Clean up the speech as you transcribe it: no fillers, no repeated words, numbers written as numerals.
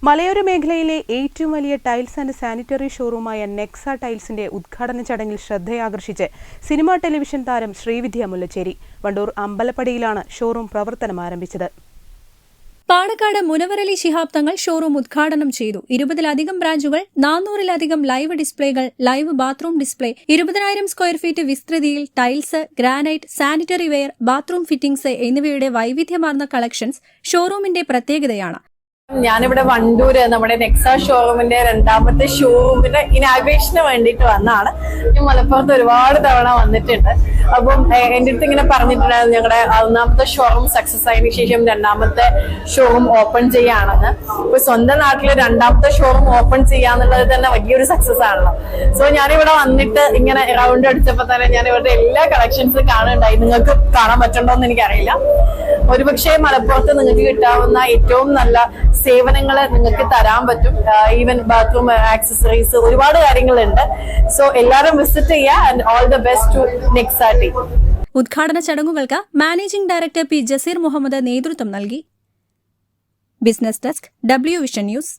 മലയോര മേഖലയിലെ ഏറ്റവും വലിയ ടൈൽസ് ആൻഡ് സാനിറ്ററി ഷോറൂമായ നെക്സ ടൈൽസിന്റെ ഉദ്ഘാടന ചടങ്ങിൽ ശ്രദ്ധയാകർഷിച്ച് സിനിമാ ടെലിവിഷൻ താരം ശ്രീവിദ്യ മുല്ലച്ചേരി. വണ്ടൂർ അമ്പലപ്പടിയിലാണ് ഷോറൂം പ്രവർത്തനം ആരംഭിച്ചത്. പാണക്കാട് മുനവറലി ശിഹാബ് തങ്ങൾ ഷോറൂം ഉദ്ഘാടനം ചെയ്തു. 20-ലധികം ബ്രാഞ്ചുകൾ, 400-ലധികം ലൈവ് ഡിസ്പ്ലേകൾ, live bathroom display, 20,000 square feet വിസ്തൃതിയിൽ tiles, granite, sanitary ware, bathroom fittings എന്നിവയുടെ വൈവിധ്യമാർന്ന കളക്ഷൻസ് ഷോറൂമിന്റെ പ്രത്യേകതയാണ്. ഞാനിവിടെ വണ്ടൂര് നമ്മുടെ നെക്സ ഷോറൂമിന്റെ 2ാമത്തെ ഷോറൂമിന്റെ ഇനാഗ്രേഷന് വേണ്ടിയിട്ട് വന്നാണ്. ഞാൻ മലപ്പുറത്ത് ഒരുപാട് തവണ വന്നിട്ടുണ്ട്. അപ്പം എന്റെ അടുത്ത് ഇങ്ങനെ പറഞ്ഞിട്ടുണ്ടായിരുന്നു ഞങ്ങളുടെ 1ാമത്തെ ഷോറൂം സക്സസ് ആയതിനു ശേഷം 2ാമത്തെ ഷോറൂം ഓപ്പൺ ചെയ്യാണെന്ന്. ഇപ്പൊ സ്വന്തം നാട്ടില് 2ാമത്തെ ഷോറൂം ഓപ്പൺ ചെയ്യാന്നുള്ളത് തന്നെ വലിയൊരു സക്സസ് ആണല്ലോ. സോ ഞാനിവിടെ വന്നിട്ട് ഇങ്ങനെ റൗണ്ട് അടിച്ചപ്പോ തന്നെ ഞാൻ ഇവരുടെ എല്ലാ കളക്ഷൻസും കാണുന്നുണ്ടായി. നിങ്ങൾക്ക് കാണാൻ പറ്റുണ്ടോന്ന് എനിക്കറിയില്ല. ഒരുപക്ഷെ മലപ്പുറത്ത് നിങ്ങൾക്ക് കിട്ടാവുന്ന ഏറ്റവും നല്ല സേവനങ്ങൾ നിങ്ങൾക്ക് തരാൻ പറ്റും. ഈവൻ ബാത്റൂം ആക്സസറീസ് ഒരുപാട് കാര്യങ്ങളുണ്ട്. സോ എല്ലാവരും വിസിറ്റ് ചെയ്യുക. And all the best to Nexa team. ഉദ്ഘാടന ചടങ്ങുകൾക്ക് managing director P Jaseer Muhammad നേതൃത്വം നൽകി. Business desk, W vision news.